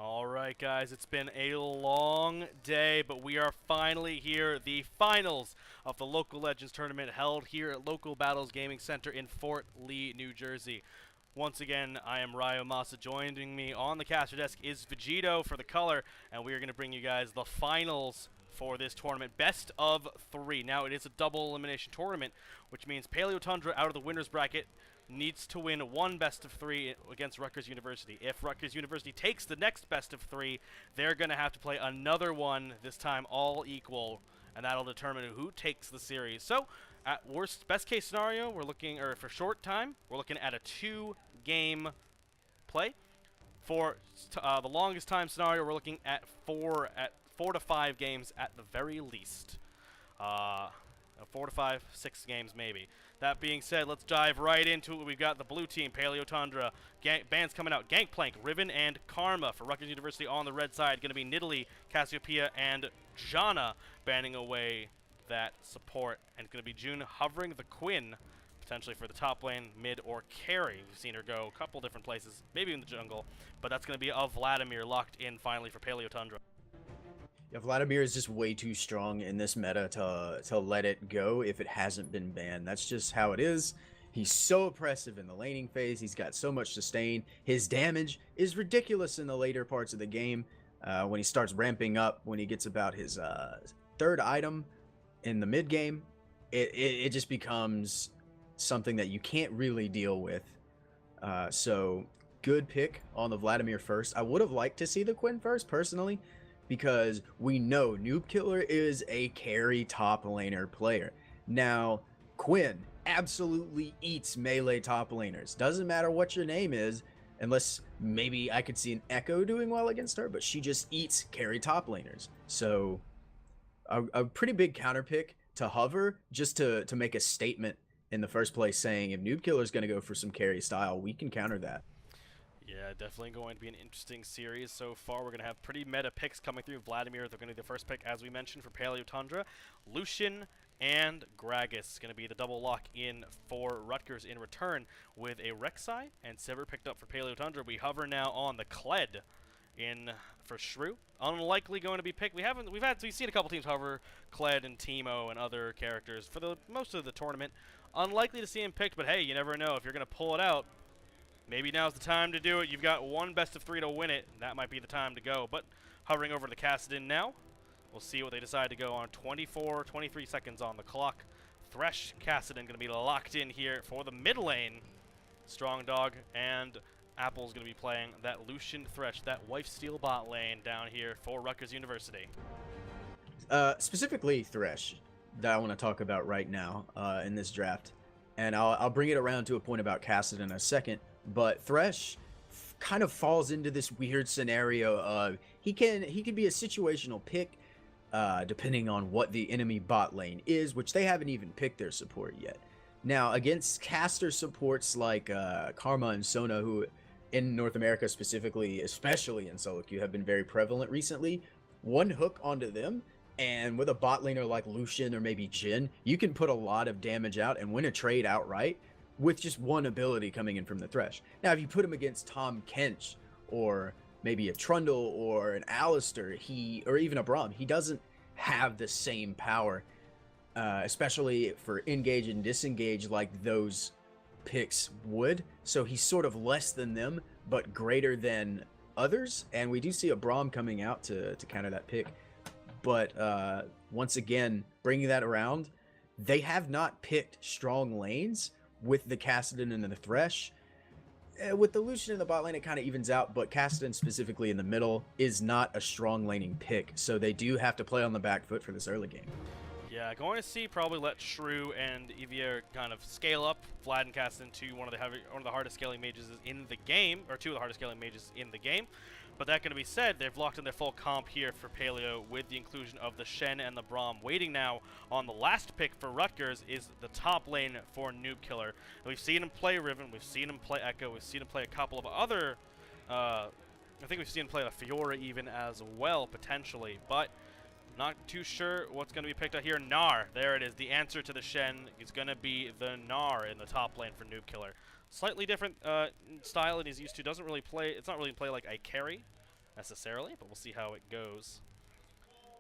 All right, guys, it's been a long day, but we are finally here. The finals of the Local Legends Tournament held here at Local Battles Gaming Center in Fort Lee, New Jersey. Once again, I am Ryo Masa. Joining me on the caster desk is Vegito for the color, and we are going to bring you guys the finals for this tournament. Best of 3. Now, it is a double elimination tournament, which means Paleo Tundra out of the winner's bracket needs to win one best of 3 against Rutgers University. If Rutgers University takes the next best of 3, they're going to have to play another one, this time all equal, and that'll determine who takes the series. So, at best case scenario, we're looking, or for short time, we're looking at a 2-game play. For the longest time scenario, we're looking at 4 to 5 games at the very least. 4 to 5, 6 games maybe. That being said, let's dive right into it. We've got the blue team, Paleo Tundra. Bands coming out, Gangplank, Riven, and Karma. For Rutgers University on the red side, going to be Nidalee, Cassiopeia, and Janna banning away that support. And it's going to be June hovering the Quinn, potentially for the top lane, mid, or carry. We've seen her go a couple different places, maybe in the jungle, but that's going to be Vladimir locked in finally for Paleo Tundra. Yeah, Vladimir is just way too strong in this meta to let it go if it hasn't been banned. That's just how it is. He's so oppressive in the laning phase. He's got so much sustain. His damage is ridiculous in the later parts of the game. When he starts ramping up, when he gets about his third item in the mid game, it just becomes something that you can't really deal with. So good pick on the Vladimir first. I would have liked to see the Quinn first personally, because we know Noob Killer is a carry top laner player. Now, Quinn absolutely eats melee top laners. Doesn't matter what your name is, unless maybe I could see an Echo doing well against her, but she just eats carry top laners. So, a pretty big counter pick to hover, just to make a statement in the first place saying if Noob Killer is going to go for some carry style, we can counter that. Yeah, definitely going to be an interesting series so far. We're going to have pretty meta picks coming through. Vladimir, they're going to be the first pick, as we mentioned, for Paleo Tundra. Lucian and Gragas is going to be the double lock in for Rutgers in return, with a Rek'Sai and Sivir picked up for Paleo Tundra. We hover now on the Kled in for Shrew. Unlikely going to be picked. We've seen a couple teams hover Kled and Teemo and other characters for the most of the tournament. Unlikely to see him picked, but hey, you never know if you're going to pull it out. Maybe now's the time to do it. You've got one best of 3 to win it. That might be the time to go. But hovering over to Kassadin now. We'll see what they decide to go on. 23 seconds on the clock. Thresh, Kassadin going to be locked in here for the mid lane. Strong Dog and Apple's going to be playing that Lucian Thresh, that Wife Steal bot lane down here for Rutgers University. Specifically Thresh, that I want to talk about right now in this draft. And I'll bring it around to a point about Kassadin in a second. But Thresh kind of falls into this weird scenario of he can be a situational pick depending on what the enemy bot lane is, which they haven't even picked their support yet. Now, against caster supports like Karma and Sona, who in North America specifically, especially in solo queue, have been very prevalent recently, one hook onto them, and with a bot laner like Lucian or maybe Jhin, you can put a lot of damage out and win a trade outright with just one ability coming in from the Thresh. Now, if you put him against Tom Kench, or maybe a Trundle, or an Alistar, or even a Braum, he doesn't have the same power, especially for engage and disengage like those picks would. So he's sort of less than them, but greater than others. And we do see a Braum coming out to counter that pick. But once again, bringing that around, they have not picked strong lanes with the Kassadin and the Thresh. With the Lucian in the bot lane, it kind of evens out, but Kassadin specifically in the middle is not a strong laning pick, so they do have to play on the back foot for this early game. Yeah, going to see probably let Shrew and Evia kind of scale up Vlad and Kassadin to one of the hardest scaling mages in the game, or 2 of the hardest scaling mages in the game. But that going to be said, they've locked in their full comp here for Paleo with the inclusion of the Shen and the Braum. Waiting now on the last pick for Rutgers is the top lane for Noob Killer. And we've seen him play Riven, we've seen him play Echo, we've seen him play a couple of other, I think we've seen him play the Fiora even as well, potentially. But not too sure what's going to be picked out here. Gnar, there it is. The answer to the Shen is going to be the Gnar in the top lane for Noob Killer. Slightly different style than he's used to. Doesn't really play. It's not really play like a carry. necessarily, but we'll see how it goes.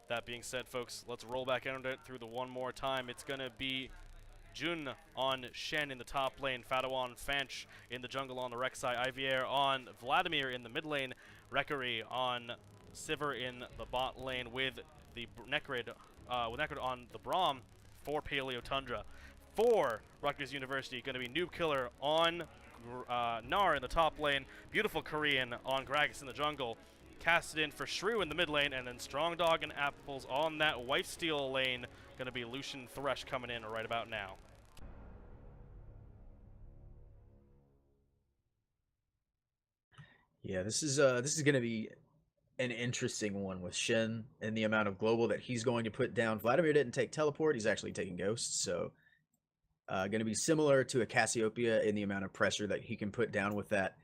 That being said, folks, let's roll back into it through the one more time. It's going to be Jun on Shen in the top lane, Fado on Fanch in the jungle on the Rek'Sai, Ivier on Vladimir in the mid lane, Rekery on Sivir in the bot lane with the Necrid on the Braum for Paleo Tundra. For Rutgers University, going to be Noob Killer on Gnar in the top lane, Beautiful Korean on Gragas in the jungle, Cassidy for Shrew in the mid lane, and then Strong Dog and Apples on that White Steel lane. Going to be Lucian Thresh coming in right about now. Yeah, this is going to be an interesting one with Shen and the amount of global that he's going to put down. Vladimir didn't take teleport; he's actually taking ghosts, so going to be similar to a Cassiopeia in the amount of pressure that he can put down with that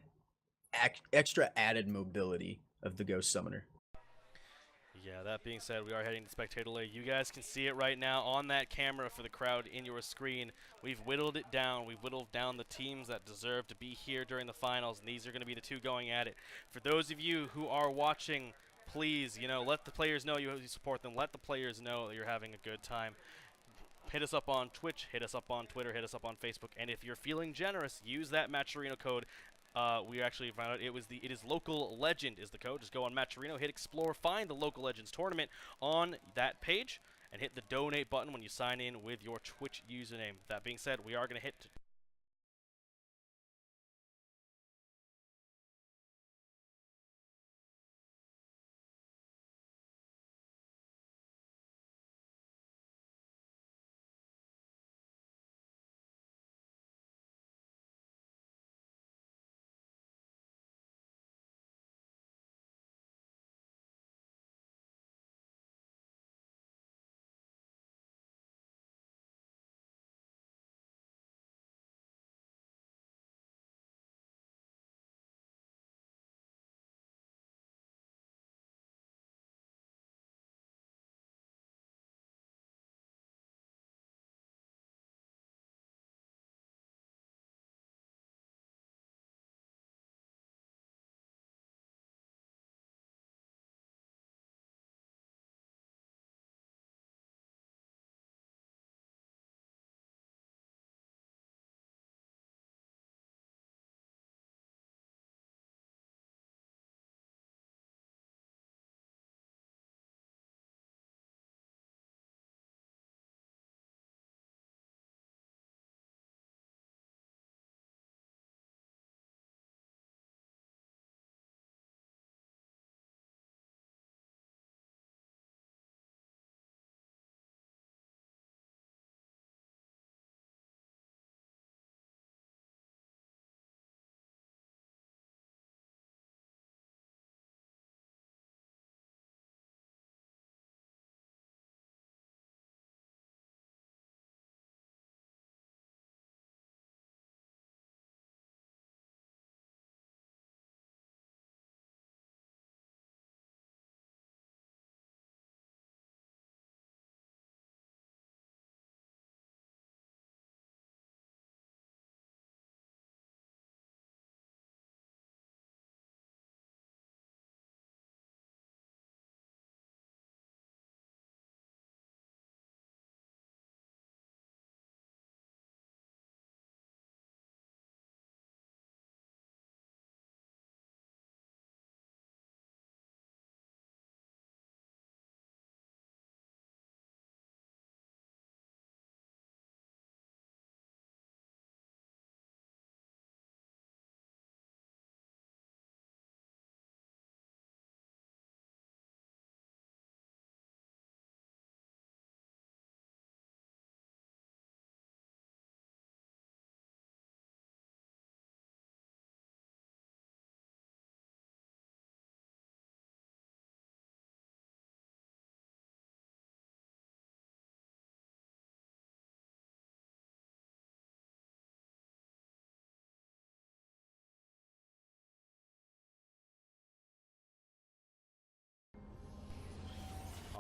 extra added mobility of the Ghost Summoner. Yeah, that being said, we are heading to Spectator Lane. You guys can see it right now on that camera for the crowd in your screen. We've whittled it down. We've whittled down the teams that deserve to be here during the finals, and these are going to be the two going at it. For those of you who are watching, please, let the players know you support them. Let the players know that you're having a good time. Hit us up on Twitch, hit us up on Twitter, hit us up on Facebook, and if you're feeling generous, use that Matcherino code. We actually found out it is Local Legend is the code. Just go on Matcherino, hit Explore, find the Local Legends tournament on that page, and hit the donate button when you sign in with your Twitch username. That being said, we are going to hit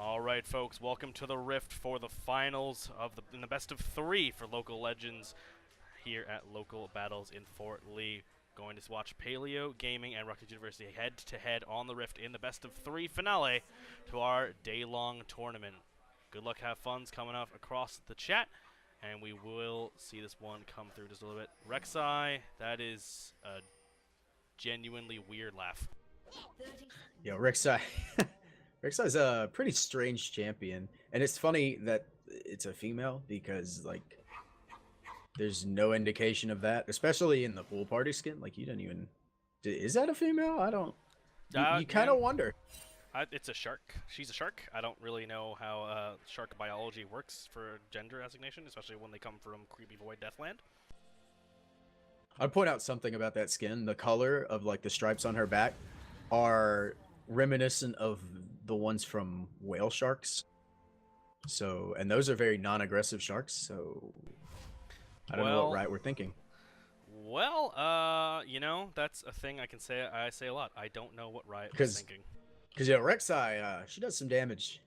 All right, folks, welcome to the Rift for the finals in the best of 3 for Local Legends here at Local Battles in Fort Lee. Going to watch Paleo Gaming and Rutgers University head-to-head on the Rift in the best-of-3 finale to our day-long tournament. Good luck, have fun's coming up across the chat, and we will see this one come through just a little bit. Rek'Sai, that is a genuinely weird laugh. Yo, Rek'Sai. Rek'Sai's a pretty strange champion, and it's funny that it's a female because, like, there's no indication of that, especially in the pool party skin. Like, you didn't even... Is that a female? I don't... You kind of wonder. It's a shark. She's a shark. I don't really know how shark biology works for gender assignation, especially when they come from creepy void Deathland. I'd point out something about that skin. The color of, like, the stripes on her back are reminiscent of the ones from whale sharks. So, and those are very non-aggressive sharks, so... I don't know what Riot we're thinking. Well, you know, that's a thing I can say. I say a lot. I don't know what Riot was thinking. Because yeah, Rek'Sai, she does some damage.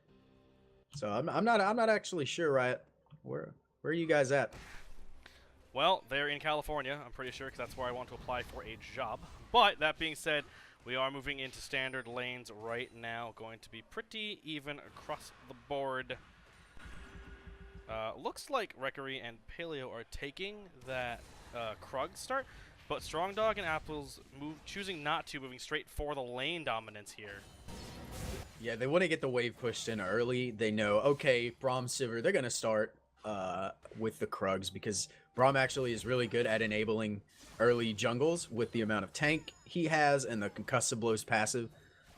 So I'm not actually sure, Riot. Where are you guys at? Well, they're in California. I'm pretty sure because that's where I want to apply for a job. But that being said, we are moving into standard lanes right now. Going to be pretty even across the board. Looks like Rekery and Paleo are taking that Krug start, but Strong Dog and Apples choosing not to, moving straight for the lane dominance here. Yeah, they want to get the wave pushed in early. They know, okay, Braum, Sivir, they're going to start with the Krugs because Braum actually is really good at enabling early jungles with the amount of tank he has and the concussive blows passive.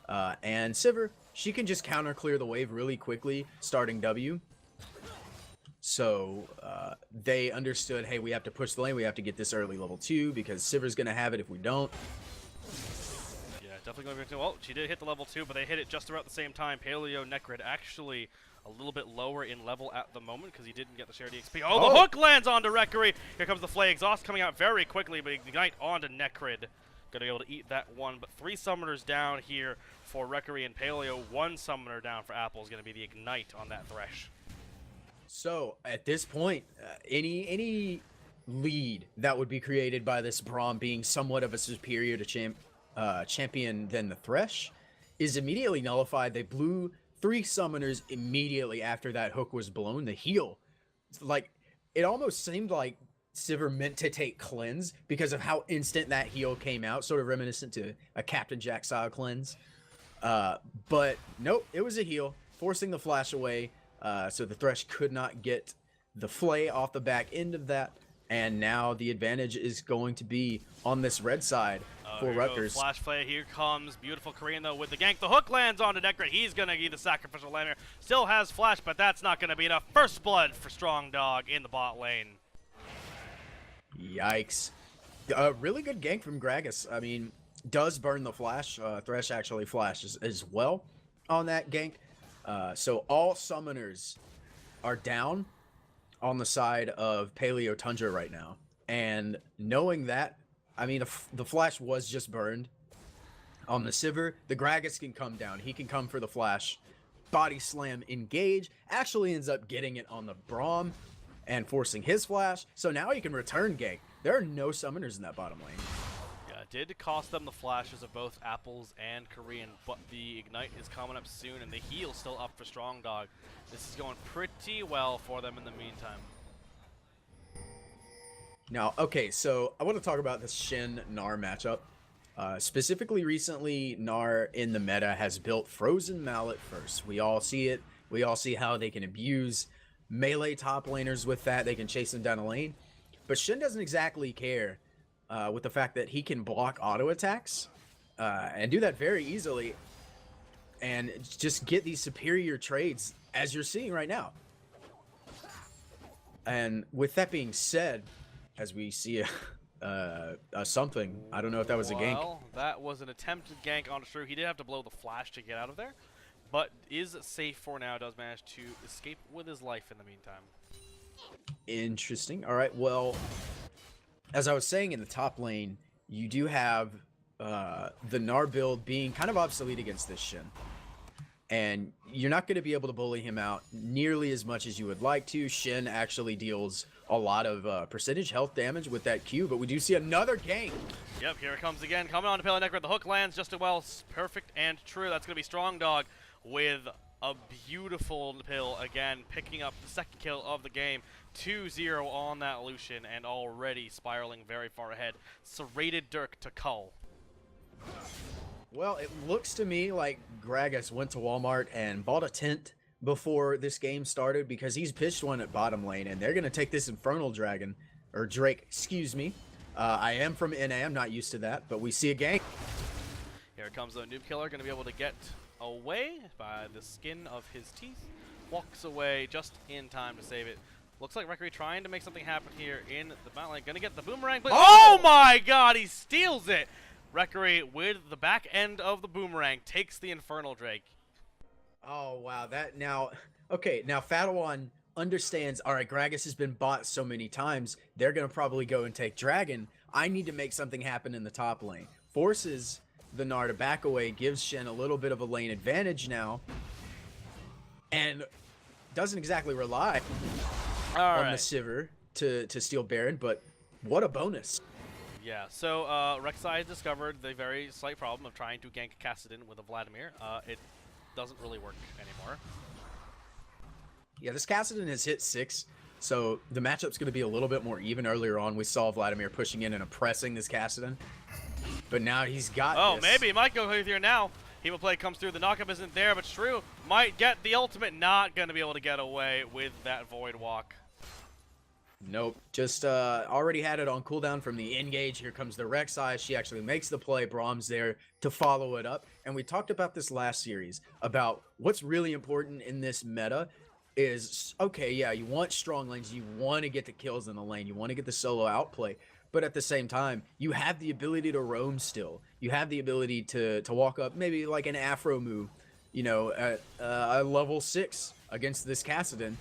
And Sivir, she can just counter clear the wave really quickly, starting W. So they understood, hey, we have to push the lane. We have to get this early level 2 because Sivir's going to have it if we don't. Yeah, definitely going to... Well, she did hit the level 2, but they hit it just about the same time. Paleo Necrid actually a little bit lower in level at the moment because he didn't get the shared EXP. Oh, the hook lands onto Rekery. Here comes the Flay. Exhaust coming out very quickly, but Ignite onto Necrid. Going to be able to eat that one, but 3 summoners down here for Rekery and Paleo. 1 summoner down for Apple is going to be the Ignite on that Thresh. So at this point, any lead that would be created by this Braum being somewhat of a superior to champion than the Thresh is immediately nullified. They blew 3 summoners immediately after that hook was blown. The heal, like, it almost seemed like Sivir meant to take cleanse because of how instant that heal came out, sort of reminiscent to a Captain Jack style cleanse. But nope, it was a heal, forcing the flash away. So the Thresh could not get the Flay off the back end of that, and now the advantage is going to be on this red side for Rutgers. Flash Flay, here comes beautiful Korean though with the gank. The hook lands onto Necrid. He's going to be the sacrificial lander. Still has flash, but that's not going to be enough. First blood for Strong Dog in the bot lane. Yikes. Really good gank from Gragas. I mean, does burn the flash. Thresh actually flashes as well on that gank. So all summoners are down on the side of Paleo Tundra right now. And knowing that, I mean, the flash was just burned on the Sivir. The Gragas can come down. He can come for the flash. Body slam, engage. Actually ends up getting it on the Braum and forcing his flash. So now he can return gank. There are no summoners in that bottom lane. Did cost them the flashes of both Apples and Korean, but the Ignite is coming up soon, and the heal still up for Strong Dog. This is going pretty well for them in the meantime. Now, okay, so I want to talk about this Shen-Gnar matchup. Specifically, recently, Gnar in the meta has built Frozen Mallet first. We all see it. We all see how they can abuse melee top laners with that. They can chase them down a lane. But Shen doesn't exactly care. With the fact that he can block auto attacks and do that very easily and just get these superior trades as you're seeing right now. And with that being said, as we see something, I don't know if that was a gank. Well, that was an attempted gank on Shrew. He did have to blow the flash to get out of there, but is safe for now. Does manage to escape with his life in the meantime. Interesting. All right, well, as I was saying in the top lane, you do have the Gnar build being kind of obsolete against this Shen. And you're not going to be able to bully him out nearly as much as you would like to. Shen actually deals a lot of percentage health damage with that Q, but we do see another gank. Yep, here it comes again. Coming on to Paleo Gaming. The hook lands just as well. Perfect and true. That's going to be Strong Dog with a beautiful pill again, picking up the second kill of the game. 2-0 on that Lucian, and already spiraling very far ahead. Serrated Dirk to Cull. Well, it looks to me like Gragas went to Walmart and bought a tent before this game started, because he's pitched one at bottom lane, and they're going to take this Infernal Dragon, or Drake, excuse me. I am from NA, I'm not used to that, but we see a gank. Here comes the Noob Killer, going to be able to get away by the skin of his teeth. Walks away just in time to save it. Looks like Referee trying to make something happen here in the battle lane. Going to get the boomerang. Oh my god, he steals it! Referee with the back end of the boomerang takes the Infernal Drake. Oh, wow. That now, okay, now Fadawan understands, all right, Gragas has been bought so many times, they're going to probably go and take Dragon. I need to make something happen in the top lane. Forces the Gnar to back away, gives Shen a little bit of a lane advantage now, and doesn't exactly rely on the Sivir to steal Baron, but what a bonus. Yeah, so Rek'Sai discovered the very slight problem of trying to gank Kassadin with a Vladimir. It doesn't really work anymore. Yeah, this Kassadin has hit 6, so the matchup's going to be a little bit more even. Earlier on, we saw Vladimir pushing in and oppressing this Kassadin, but now he's got this. Maybe he might go here now. Hemo play comes through. The knockup isn't there, but Shrew might get the ultimate. Not going to be able to get away with that Void Walk. Nope, just already had it on cooldown from the engage. Here comes the Rek'Sai. She actually makes the play. Brahm's there to follow it up. And we talked about this last series, about what's really important in this meta is, okay, yeah, you want strong lanes. You want to get the kills in the lane. You want to get the solo outplay. But at the same time, you have the ability to roam still. You have the ability to walk up, maybe like an Afro move, you know, at a level 6 against this Kassadin,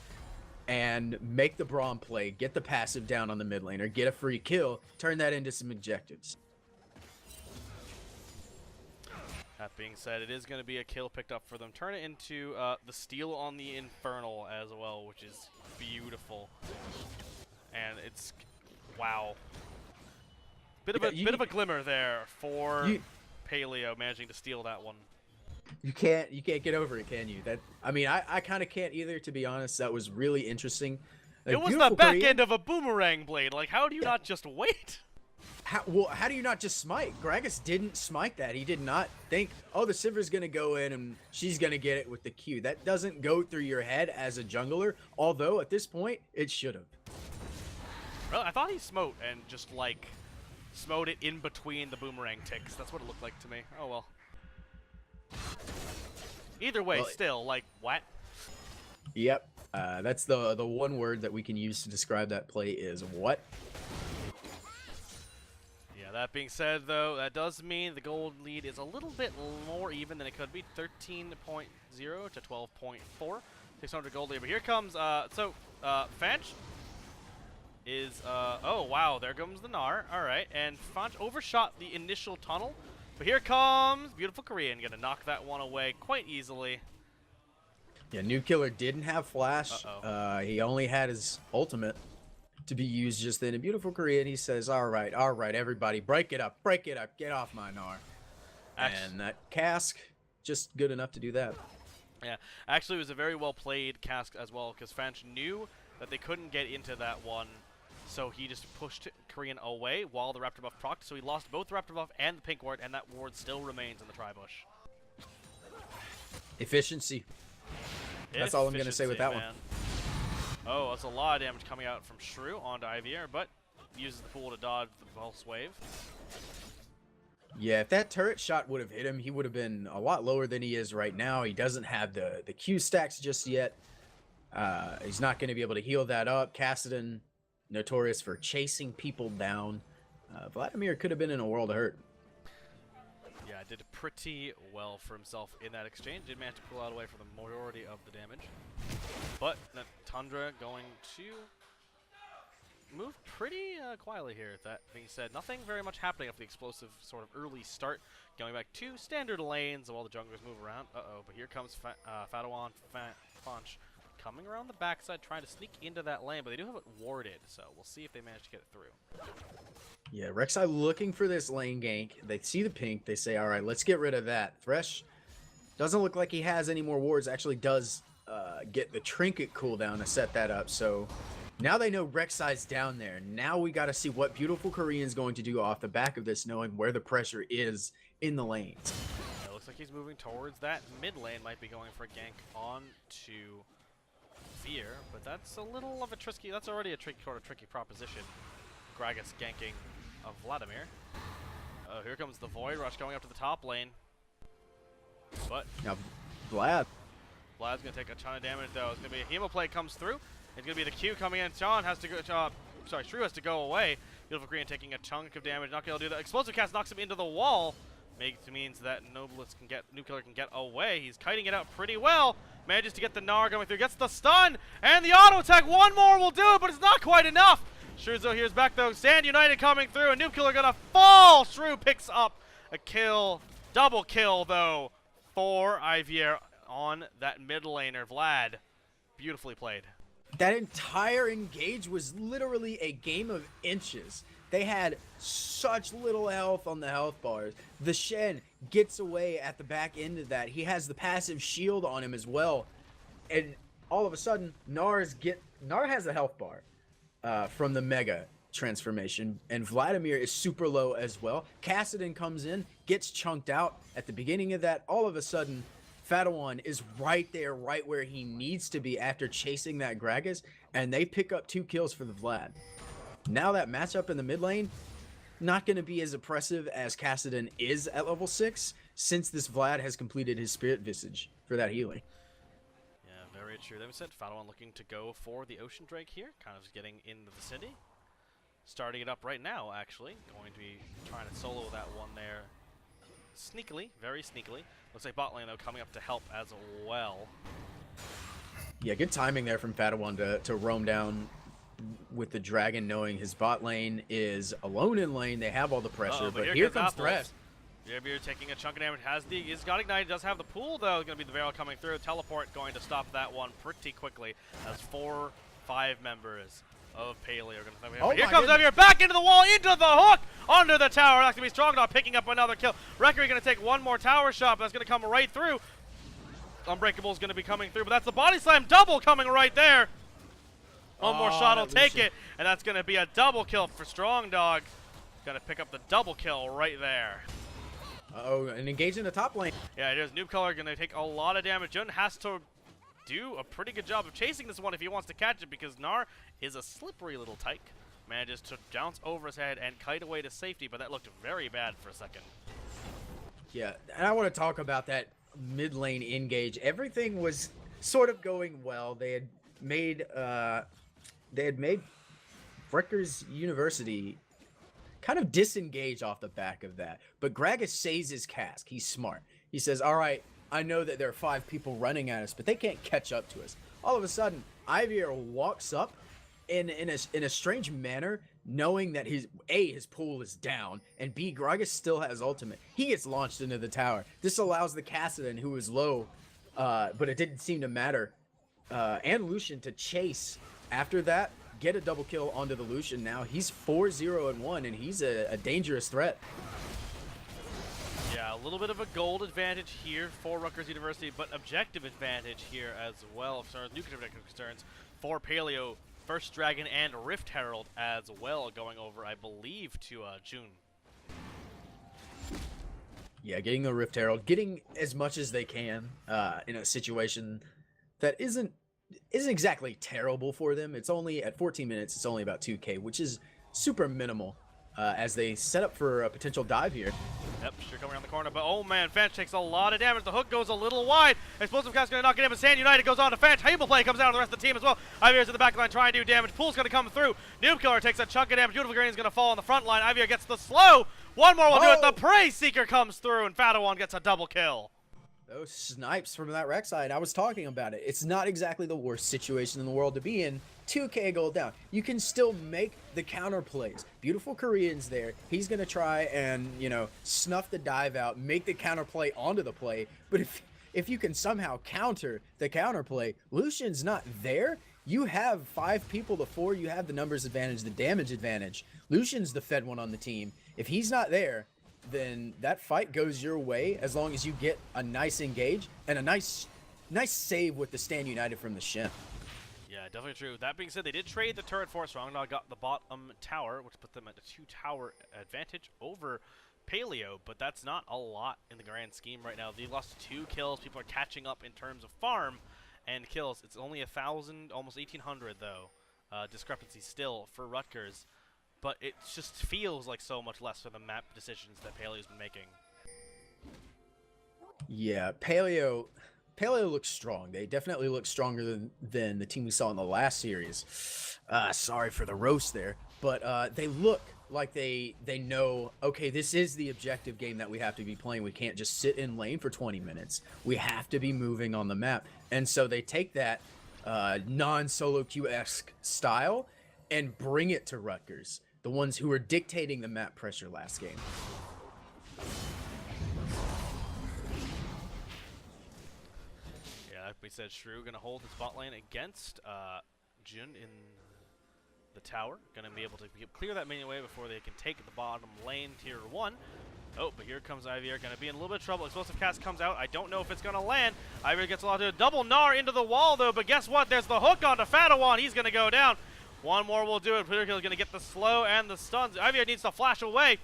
and make the Braum play, get the passive down on the mid laner, get a free kill, turn that into some objectives. That being said, it is going to be a kill picked up for them. Turn it into the steal on the Infernal as well, which is beautiful. And it's, wow. Bit of a glimmer there for Paleo managing to steal that one. You can't get over it, can you? That, I mean, I kind of can't either, to be honest. That was really interesting. It was the back end of a boomerang blade. Like, how do you not just wait? How do you not just smite? Gragas didn't smite that. He did not think, oh, the Sivir's going to go in and she's going to get it with the Q. That doesn't go through your head as a jungler, although at this point, it should have. Really? I thought he smote and just, like, smote it in between the boomerang ticks. That's what it looked like to me. Oh, well. Either way, well, still, like, what? Yep. That's the one word that we can use to describe that play is what? Yeah, that being said, though, that does mean the gold lead is a little bit more even than it could be. 13.0 to 12.4. 600 gold lead. But here comes, Fanch is, oh, wow, there comes the Gnar. All right, and Fanch overshot the initial tunnel. But here comes beautiful Korean, gonna knock that one away quite easily. Yeah, Noob Killer didn't have flash. He only had his ultimate to be used just then. A beautiful Korean, he says, all right, everybody, break it up, get off my Gnar. And that cask, just good enough to do that. Yeah, actually it was a very well played cask as well, because Fanch knew that they couldn't get into that one. So he just pushed Korean away while the Raptor buff procced. So he lost both the Raptor buff and the pink ward, and that ward still remains in the Tribush. Efficiency. That's all I'm going to say with that one. Oh, that's a lot of damage coming out from Shrew onto IVR, but uses the pool to dodge the pulse wave. Yeah, if that turret shot would have hit him, he would have been a lot lower than he is right now. He doesn't have the Q stacks just yet. He's not going to be able to heal that up. Kassadin, notorious for chasing people down. Vladimir could have been in a world of hurt. Yeah, did pretty well for himself in that exchange. Did manage to pull out away from the majority of the damage. But Tundra going to move pretty quietly here. That being said, nothing very much happening after the explosive sort of early start. Going back to standard lanes while the junglers move around. But here comes Fadawan, Fanch coming around the backside, trying to sneak into that lane, but they do have it warded, so we'll see if they manage to get it through. Yeah, Rek'Sai looking for this lane gank. They see the pink. They say, all right, let's get rid of that. Thresh doesn't look like he has any more wards. Actually does get the trinket cooldown to set that up. So now they know Rek'Sai's down there. Now we got to see what Beautiful Korean's going to do off the back of this, knowing where the pressure is in the lanes. It looks like he's moving towards that mid lane. Might be going for a gank on to Veer, but that's a little of a tricky. That's already a tricky proposition. Gragas ganking of Vladimir. Oh, here comes the Void Rush going up to the top lane. But Now, Vlad's going to take a ton of damage, though. It's going to be a Hemoplate comes through. It's going to be the Q coming in. Sean has to go. Shrew has to go away. Beautiful Korean taking a chunk of damage. Not going to do that. Explosive Cast knocks him into the wall. Means that Nuclear can get away. He's kiting it out pretty well. Manages to get the Gnar going through. Gets the stun. And the auto attack. One more will do it, but it's not quite enough. Shrew here's back, though. Sand United coming through. And Nuclear going to fall. Shrew picks up a kill. Double kill, though, for Ivier on that mid laner. Vlad, beautifully played. That entire engage was literally a game of inches. They had such little health on the health bars. The Shen gets away at the back end of that. He has the passive shield on him as well. And all of a sudden, Gnar has a health bar from the Mega transformation. And Vladimir is super low as well. Kassadin comes in, gets chunked out. At the beginning of that, all of a sudden, Fadawan is right there, right where he needs to be after chasing that Gragas, and they pick up 2 kills for the Vlad. Now that matchup in the mid lane, not going to be as oppressive as Kassadin is at level 6, since this Vlad has completed his Spirit Visage for that healing. Yeah, very true. Then we said Fadawan looking to go for the Ocean Drake here, kind of just getting in the vicinity. Starting it up right now, actually. Going to be trying to solo that one there. Sneakily, very sneakily. Looks like bot lane, though, coming up to help as well. Yeah, good timing there from Fadawan to roam down with the dragon, knowing his bot lane is alone in lane. They have all the pressure, but here comes Thresh. Veer taking a chunk of damage. He's got Ignite. Does have the pool, though. It's going to be the Veil coming through. Teleport going to stop that one pretty quickly. As 4-5 members of Paleo. Here comes Veer back into the wall, into the hook, under the tower. That's going to be Strong Dog picking up another kill. Rekery going to take one more tower shot. That's going to come right through. Unbreakable is going to be coming through, but that's the body slam double coming right there. One more shot will take it, and that's going to be a double kill for Strong Dog. Going to pick up the double kill right there. Oh, and engage in the top lane. Yeah, it is. Noob Color going to take a lot of damage. Jun has to do a pretty good job of chasing this one if he wants to catch it, because Gnar is a slippery little tyke. Manages to bounce over his head and kite away to safety, but that looked very bad for a second. Yeah, and I want to talk about that mid lane engage. Everything was sort of going well. They had made Rutgers University kind of disengage off the back of that. But Gragas saves his cask. He's smart. He says, all right, I know that there are 5 people running at us, but they can't catch up to us. All of a sudden, Ivier walks up in a strange manner, knowing that his pool is down, and B, Gragas still has ultimate. He gets launched into the tower. This allows the Kassadin, who is low, but it didn't seem to matter, and Lucian to chase after that, get a double kill onto the Lucian. Now he's 4-0-1, and he's a dangerous threat. Yeah, a little bit of a gold advantage here for Rutgers University, but objective advantage here as well, as far as nuclear concerns, for Paleo. First Dragon and Rift Herald as well, going over, I believe, to June. Yeah, getting the Rift Herald, getting as much as they can in a situation that isn't exactly terrible for them. It's only at 14 minutes. It's only about 2K, which is super minimal as they set up for a potential dive here. Yep, sure coming around the corner, but oh man, Fanch takes a lot of damage. The hook goes a little wide. Explosive Cast going to knock it in, but Sand United goes on to Fanch. Table play comes out on the rest of the team as well. Ivier's in the back line trying to do damage. Pool's going to come through. Noob Killer takes a chunk of damage. Beautiful Green is going to fall on the front line. Ivier gets the slow. One more will do it. The Prey Seeker comes through, and Fadawan gets a double kill. Those snipes from that Rek'Sai, I was talking about it. It's not exactly the worst situation in the world to be in. 2K gold down. You can still make the counter plays. Beautiful Korean's there. He's going to try and, snuff the dive out, make the counter play onto the play. But if you can somehow counter the counterplay, Lucian's not there. You have 5 people to 4. You have the numbers advantage, the damage advantage. Lucian's the fed one on the team. If he's not there, then that fight goes your way as long as you get a nice engage and a nice save with the Stand United from the Shin. Yeah, definitely true. That being said, they did trade the turret for Strongdog, got the bottom tower, which put them at a 2-tower advantage over Paleo, but that's not a lot in the grand scheme right now. They lost 2 kills. People are catching up in terms of farm and kills. It's only 1,000, almost 1,800 though. Discrepancy still for Rutgers, but it just feels like so much less for the map decisions that Paleo's been making. Yeah, Paleo looks strong. They definitely look stronger than the team we saw in the last series. Sorry for the roast there, but they look like they know, okay, this is the objective game that we have to be playing. We can't just sit in lane for 20 minutes. We have to be moving on the map. And so they take that non-solo queue-esque style and bring it to Rutgers, the ones who were dictating the map pressure last game. Yeah, like we said, Shrew going to hold the spot lane against Jun in the tower. Going to be able to clear that minion wave before they can take the bottom lane tier 1. Oh, but here comes Ivier, going to be in a little bit of trouble. Explosive cast comes out. I don't know if it's going to land. Ivier gets a lot to do. Double Gnar into the wall, though, but guess what? There's the hook onto Fadawan. He's going to go down. One more will do it. Peterkill is going to get the slow and the stuns. Ivier needs to flash away,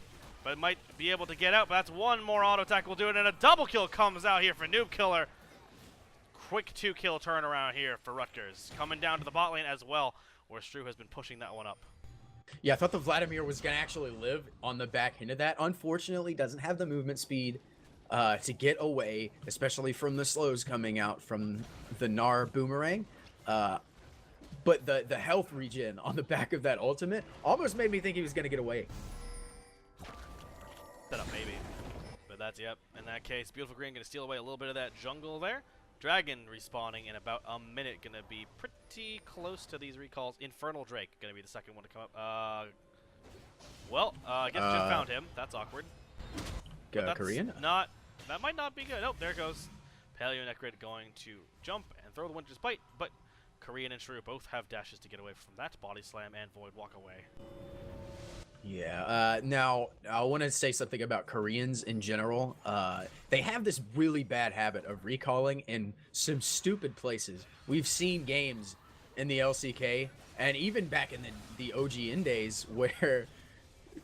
but might be able to get out. But that's one more auto attack will do it, and a double kill comes out here for Noob Killer. Quick 2-kill turnaround here for Rutgers. Coming down to the bot lane as well, where Stru has been pushing that one up. Yeah, I thought the Vladimir was going to actually live on the back end of that. Unfortunately, doesn't have the movement speed to get away, especially from the slows coming out from the Gnar boomerang. But the health regen on the back of that ultimate almost made me think he was going to get away. Set up maybe. But that's, yep, in that case, Beautiful Green going to steal away a little bit of that jungle there. Dragon respawning in about a minute, going to be pretty close to these recalls. Infernal Drake going to be the second one to come up. I guess Jim found him. That's awkward. Korean? That might not be good. Nope, there goes Paleo Necrid going to jump and throw the Winter's Bite, but Korean and Shrew both have dashes to get away from that. Body Slam and Void walk away. Yeah, now I want to say something about Koreans in general. They have this really bad habit of recalling in some stupid places. We've seen games in the LCK and even back in the OGN days where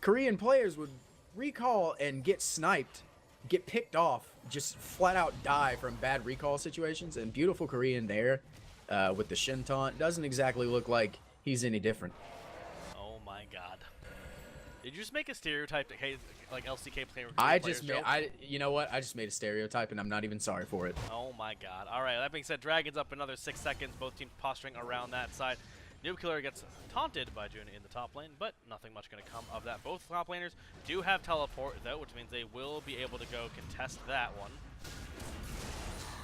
Korean players would recall and get sniped, get picked off, just flat out die from bad recall situations. And Beautiful Korean there with the Shin taunt doesn't exactly look like he's any different. Oh my god. Did you just make a stereotype that, hey, like LCK player? You know what? I just made a stereotype, and I'm not even sorry for it. Oh my god! All right. That being said, Dragon's up another 6 seconds. Both teams posturing around that side. Noob Killer gets taunted by Jun in the top lane, but nothing much going to come of that. Both top laners do have teleport though, which means they will be able to go contest that one.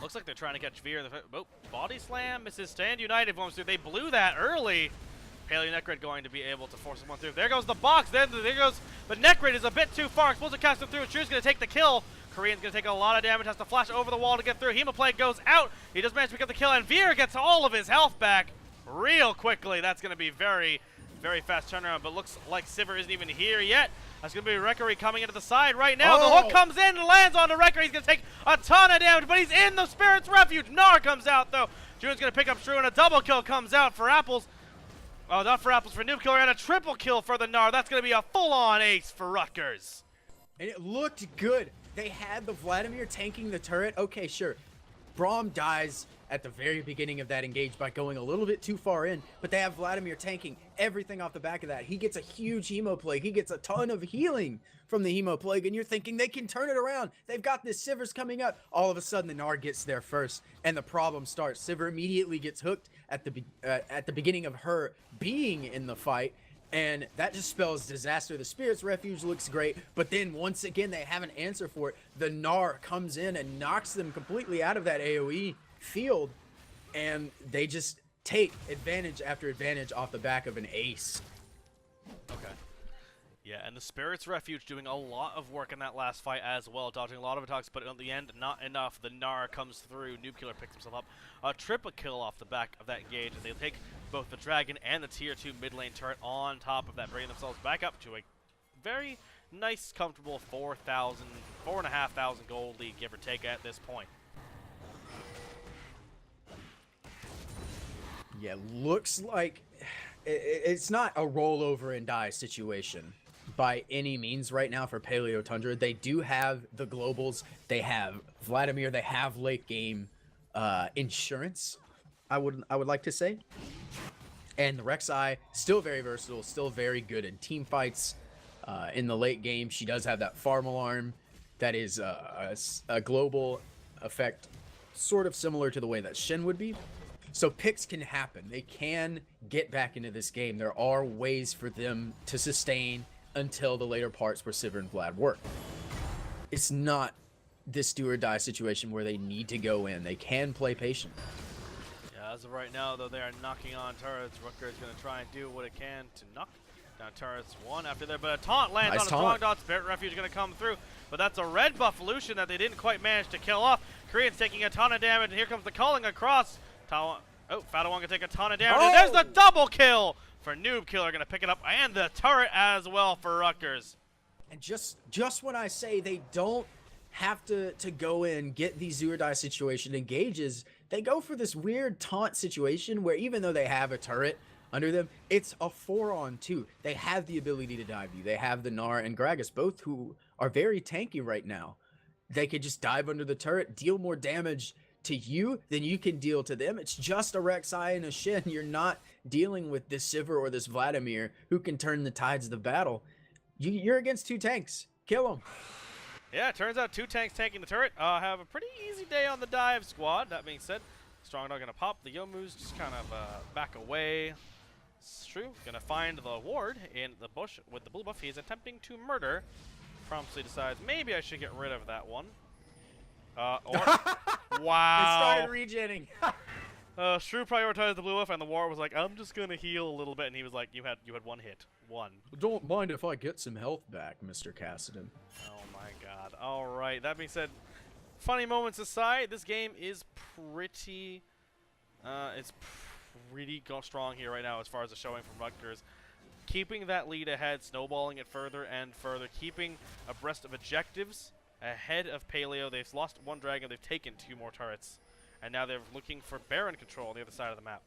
Looks like they're trying to catch Veer. Oh, body slam misses. Stand United comes through. They blew that early. Paleo Necrid going to be able to force someone through. There goes the box. There goes, but Necrid is a bit too far. Explosive cast him through. Shrew's going to take the kill. Korean's going to take a lot of damage. Has to flash over the wall to get through. Hemoplague goes out. He does manage to pick up the kill, and Veer gets all of his health back real quickly. That's going to be very, very fast turnaround, but looks like Sivir isn't even here yet. That's going to be Rekery coming into the side right now. The hook comes in and lands onto Rekery. He's going to take a ton of damage, but he's in the Spirit's Refuge. Gnar comes out, though. June's going to pick up Shrew, and a double kill comes out for Apples. Oh, not for Apples, for Noob Killer, and a triple kill for the Gnar. That's going to be a full-on ace for Rutgers. And it looked good. They had the Vladimir tanking the turret. Okay, sure. Braum dies at the very beginning of that engage by going a little bit too far in, but they have Vladimir tanking everything off the back of that. He gets a huge Hemoplague. He gets a ton of healing from the Hemoplague, and you're thinking they can turn it around. They've got this. Sivir's coming up. All of a sudden, the Gnar gets there first, and the problem starts. Sivir immediately gets hooked at the beginning of her being in the fight, and that just spells disaster. The Spirit's Refuge looks great, but then once again, they have an answer for it. The Gnar comes in and knocks them completely out of that AoE field, and they just take advantage after advantage off the back of an ace. Okay. Yeah, and the Spirit's Refuge doing a lot of work in that last fight as well, dodging a lot of attacks, but in the end, not enough. The Gnar comes through. Noob Killer picks himself up. A triple kill off the back of that engage as they take both the Dragon and the Tier 2 mid lane turret on top of that, bringing themselves back up to a very nice, comfortable 4,500 gold lead, give or take, at this point. Yeah, looks like it's not a rollover and die situation by any means right now for Paleo Tundra. They do have the globals, they have Vladimir, they have late game insurance, I would like to say. And the Rek'Sai, still very versatile, still very good in team fights. In the late game, she does have that farm alarm that is a global effect, sort of similar to the way that Shen would be. So picks can happen. They can get back into this game. There are ways for them to sustain until the later parts where Sivir and Vlad work. It's not this do or die situation where they need to go in. They can play patient. Yeah, as of right now, though, they are knocking on turrets. Rutgers is going to try and do what it can to knock down turrets one after there, but a taunt lands on a strong dot. Spirit Refuge going to come through, but that's a red buff Lucian that they didn't quite manage to kill off. Korean's taking a ton of damage, and here comes the culling across. Fadawon going to take a ton of damage, and there's the double kill for Noob Killer, going to pick it up, and the turret as well for Rutgers. And just when I say they don't have to go in, get the do or die situation engages, they go for this weird taunt situation where even though they have a turret under them, it's a 4-on-2. They have the ability to dive you. They have the Gnar and Gragas, both who are very tanky right now. They could just dive under the turret, deal more damage to you than you can deal to them. It's just a Rek'Sai and a Shen. You're not dealing with this Sivir or this Vladimir who can turn the tides of the battle. You're against two tanks. Kill them. Yeah, it turns out two tanks tanking the turret have a pretty easy day on the dive squad. That being said, Strong Dog gonna pop. The Youmuu's just kind of back away. Shrew gonna find the ward in the bush with the blue buff. He's attempting to murder. Promptly decides maybe I should get rid of that one. Wow. It started regenning. Shrew prioritized the blue buff, and the ward was like, I'm just gonna heal a little bit, and he was like, you had one hit. One. Don't mind if I get some health back, Mr. Cassidy. Oh my god. Alright, that being said, funny moments aside, this game is pretty strong here right now as far as the showing from Rutgers. Keeping that lead ahead, snowballing it further and further, keeping abreast of objectives ahead of Paleo. They've lost one dragon, they've taken 2 more turrets, and now they're looking for Baron control on the other side of the map.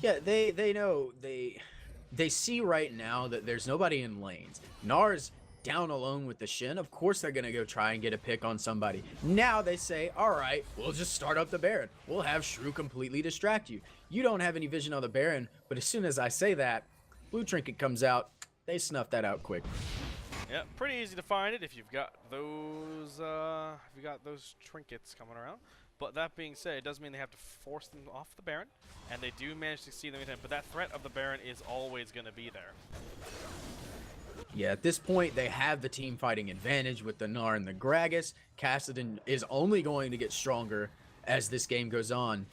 Yeah, they know, they see right now that there's nobody in lanes. Gnar's down alone with the Shen. Of course they're gonna go try and get a pick on somebody. Now they say, alright, we'll just start up the Baron. We'll have Shrew completely distract you. You don't have any vision on the Baron, but as soon as I say that, Blue Trinket comes out. They snuff that out quick. Yeah, pretty easy to find it if you've got those trinkets coming around. But that being said, it does mean they have to force them off the Baron, and they do manage to see them in time. But that threat of the Baron is always going to be there. Yeah, at this point, they have the team fighting advantage with the Gnar and the Gragas. Cassidy is only going to get stronger as this game goes on,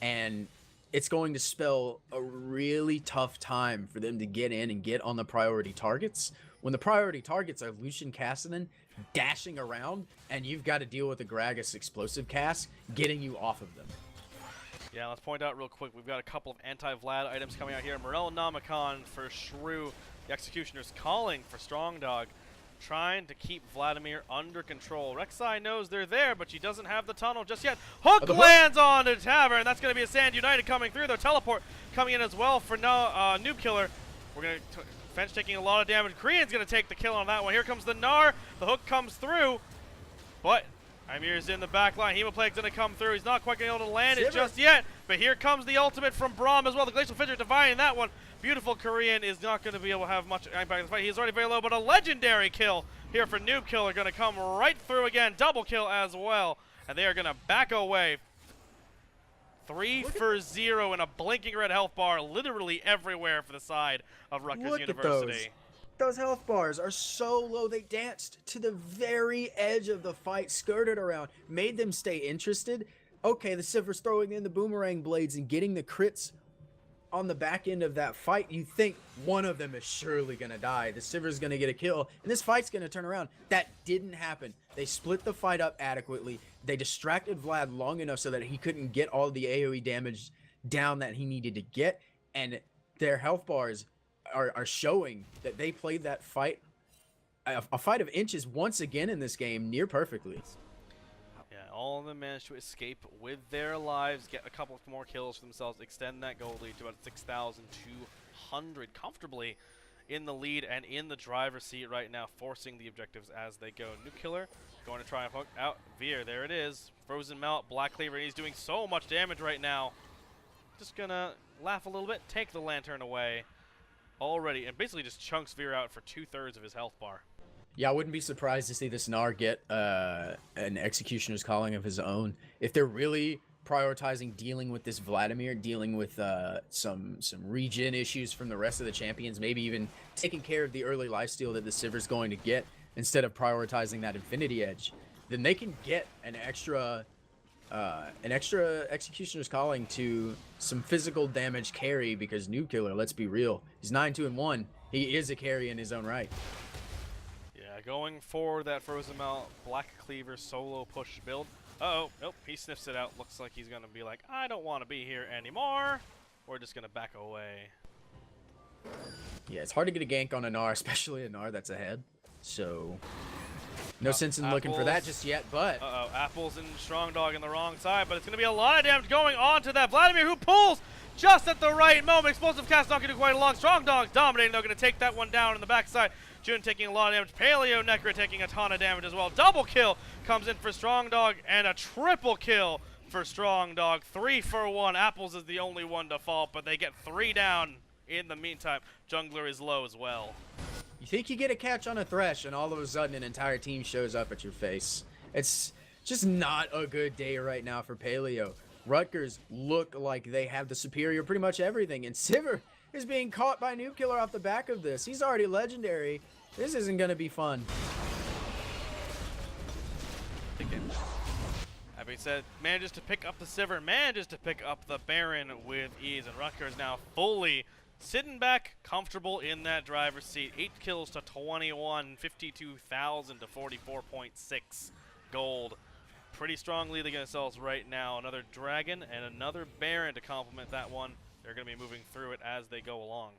and it's going to spell a really tough time for them to get in and get on the priority targets. When the priority targets are Lucian, Cassidy dashing around, and you've got to deal with the Gragas explosive cast getting you off of them. Yeah, let's point out real quick, we've got a couple of anti-Vlad items coming out here. Morel Namicon for Shrew. The Executioner's calling for Strong Dog, trying to keep Vladimir under control. Rek'Sai knows they're there, but she doesn't have the tunnel just yet. Hook lands on the Tavern. That's going to be a Sand United coming through. Their teleport coming in as well for Noob Killer. We're going to Fench taking a lot of damage. Korean's going to take the kill on that one. Here comes the Gnar. The hook comes through, but Ymir's in the back line. Hemoplague's going to come through. He's not quite going to be able to land it just yet, but here comes the ultimate from Braum as well. The Glacial Fissure divining that one. Beautiful Korean is not going to be able to have much impact in the fight. He's already very low, but a legendary kill here for Noob Killer. Going to come right through again. Double kill as well. And they are going to back away. 3 for 0 in a blinking red health bar literally everywhere for the side of Rutgers University. Those health bars are so low. They danced to the very edge of the fight, skirted around, made them stay interested. Okay, the Sivir's throwing in the boomerang blades and getting the crits on the back end of that fight, you think one of them is surely going to die. The Sivir's going to get a kill, and this fight's going to turn around. That didn't happen. They split the fight up adequately. They distracted Vlad long enough so that he couldn't get all the AoE damage down that he needed to get, and their health bars are showing that they played that fight, a fight of inches once again in this game, near perfectly. All of them managed to escape with their lives, get a couple more kills for themselves, extend that goal lead to about 6,200, comfortably in the lead and in the driver's seat right now, forcing the objectives as they go. Nuclear going to try and hook out Veer. There it is. Frozen Melt, Black Cleaver, and he's doing so much damage right now. Just gonna laugh a little bit, take the lantern away already, and basically just chunks Veer out for 2/3 of his health bar. Yeah, I wouldn't be surprised to see this Gnar get an Executioner's Calling of his own. If they're really prioritizing dealing with this Vladimir, dealing with some regen issues from the rest of the champions, maybe even taking care of the early lifesteal that the Sivir's going to get instead of prioritizing that Infinity Edge, then they can get an extra Executioner's Calling to some physical damage carry, because Nuclear, let's be real, he's 9-2-1. He is a carry in his own right. Going for that Frozen Melt, Black Cleaver solo push build. Uh-oh, nope, he sniffs it out. Looks like he's going to be like, I don't want to be here anymore. We're just going to back away. Yeah, it's hard to get a gank on a Gnar, especially a Gnar that's ahead. So, no sense in looking for that just yet, but... Uh-oh, Apples and Strong Dog in the wrong side, but it's going to be a lot of damage going on to that Vladimir, who pulls just at the right moment. Explosive cast not going to do quite a long. Strong Dog dominating, though, going to take that one down in the backside. Jun taking a lot of damage. Paleo Necra taking a ton of damage as well. Double kill comes in for Strong Dog, and a triple kill for Strong Dog. 3 for 1. Apples is the only one to fall, but they get 3 down in the meantime. Jungler is low as well. You think you get a catch on a Thresh, and all of a sudden an entire team shows up at your face. It's just not a good day right now for Paleo. Rutgers look like they have the superior pretty much everything, and Sivir is being caught by Nuclear off the back of this. He's already legendary. This isn't going to be fun. That being said, manages to pick up the Sivir, manages to pick up the Baron with ease, and Rutgers now fully sitting back, comfortable in that driver's seat. 8 kills to 21, 52,000 to 44.6 gold. Pretty strong lead against themselves right now. Another Dragon and another Baron to complement that one. They're going to be moving through it as they go along.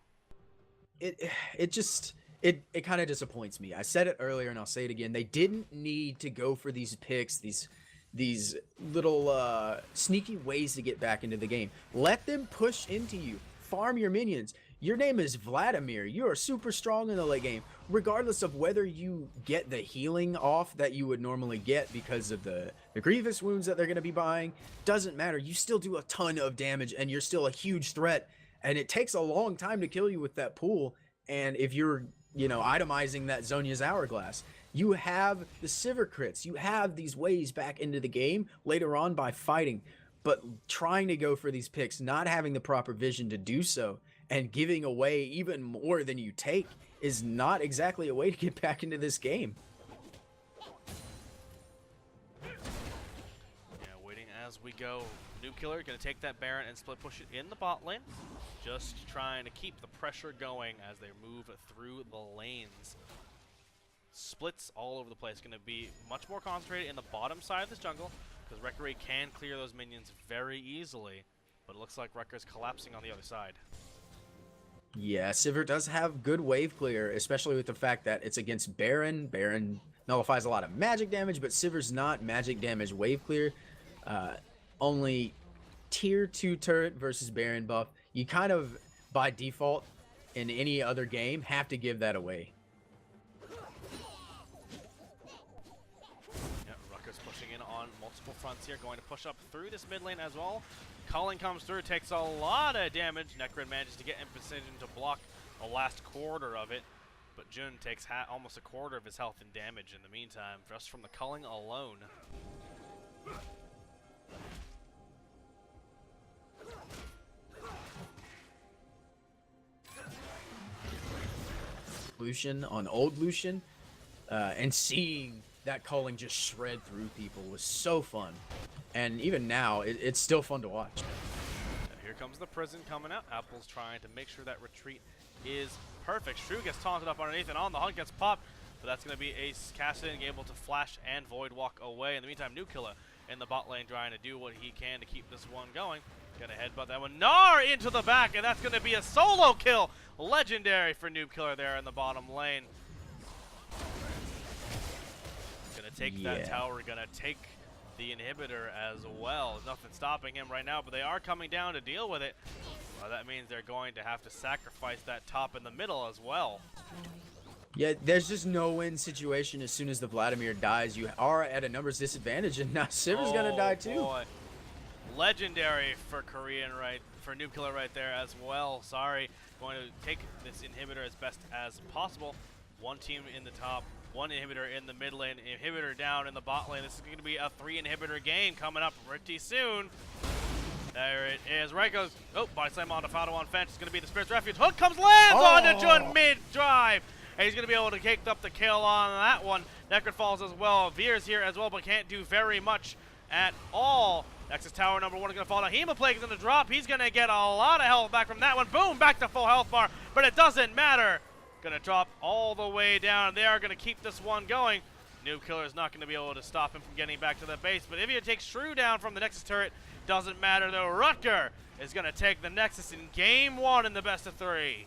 It kind of disappoints me. I said it earlier and I'll say it again. They didn't need to go for these picks, these little sneaky ways to get back into the game. Let them push into you. Farm your minions. Your name is Vladimir. You are super strong in the late game. Regardless of whether you get the healing off that you would normally get because of the grievous wounds that they're going to be buying, doesn't matter. You still do a ton of damage and you're still a huge threat. And it takes a long time to kill you with that pool. And if you're, itemizing that Zhonya's Hourglass, you have the Sivir crits. You have these ways back into the game later on by fighting. But trying to go for these picks, not having the proper vision to do so, and giving away even more than you take is not exactly a way to get back into this game. Yeah, waiting as we go. Nuclear going to take that Baron and split push it in the bot lane. Just trying to keep the pressure going as they move through the lanes. Splits all over the place. Going to be much more concentrated in the bottom side of this jungle, because Rekkari can clear those minions very easily. But it looks like Rutgers collapsing on the other side. Yeah, Sivir does have good wave clear, especially with the fact that it's against Baron. Baron nullifies a lot of magic damage, but Sivir's not magic damage wave clear. Only tier 2 turret versus Baron buff. You kind of, by default, in any other game, have to give that away. Yeah, Rutgers pushing in on multiple fronts here, going to push up through this mid lane as well. Culling comes through, takes a lot of damage. Necrin manages to get in position to block the last quarter of it, but Jun takes almost a quarter of his health and damage in the meantime, just from the culling alone. Lucian on old Lucian, and seeing that culling just shred through people was so fun. And even now, it's still fun to watch. Here comes the prison coming out. Apple's trying to make sure that retreat is perfect. Shrew gets taunted up underneath, and on the hunt gets popped, but that's going to be Ace Cassidy able to flash and Void walk away. In the meantime, Nukilla in the bot lane trying to do what he can to keep this one going. Gonna headbutt that one. Gnar into the back, and that's going to be a solo kill. Legendary for Noob Killer there in the bottom lane. Gonna take that tower, gonna take the inhibitor as well. There's nothing stopping him right now, but they are coming down to deal with it. Well, that means they're going to have to sacrifice that top in the middle as well. Yeah, there's just no win situation. As soon as the Vladimir dies, you are at a numbers disadvantage, and now Sivir's gonna die too. Boy. Legendary for for Noob Killer right there as well. Sorry, going to take this inhibitor as best as possible. One team in the top, one inhibitor in the mid lane, inhibitor down in the bot lane. This is going to be a 3 inhibitor game coming up pretty soon. There it is. Right goes. Oh, body slam onto Fado on fence. It's going to be the Spirit's Refuge. Hook comes, lands onto Jun mid drive. And he's going to be able to take up the kill on that one. Necron falls as well. Veer's here as well, but can't do very much at all. Nexus Tower number 1 is going to fall down. Hemoplague is going to drop. He's going to get a lot of health back from that one. Boom, back to full health bar, but it doesn't matter. Going to drop all the way down. They are going to keep this one going. Noob Killer is not going to be able to stop him from getting back to the base, but if you take Shrew down from the Nexus turret, doesn't matter though. Rutger is going to take the Nexus in game 1 in the best of 3.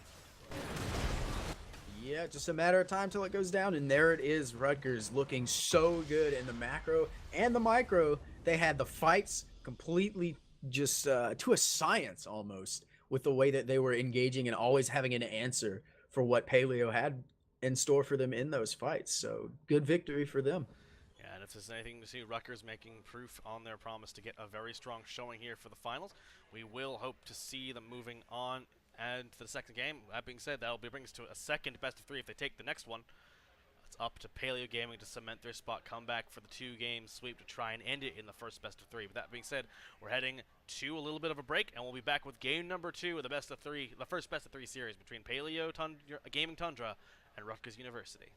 Yeah, just a matter of time till it goes down, and there it is. Rutgers looking so good in the macro and the micro. They had the fights completely just to a science almost, with the way that they were engaging and always having an answer for what Paleo had in store for them in those fights. So good victory for them. Yeah, and if there's anything to see, Rutgers making proof on their promise to get a very strong showing here for the finals. We will hope to see them moving on and to the second game. That being said, that will bring us to a second best of 3 if they take the next one. It's up to Paleo Gaming to cement their spot, come back for the 2-game sweep to try and end it in the first best of 3. But that being said, we're heading to a little bit of a break, and we'll be back with game number 2 of the best of 3, the first best of 3 series between Paleo Gaming Tundra and Rutgers University.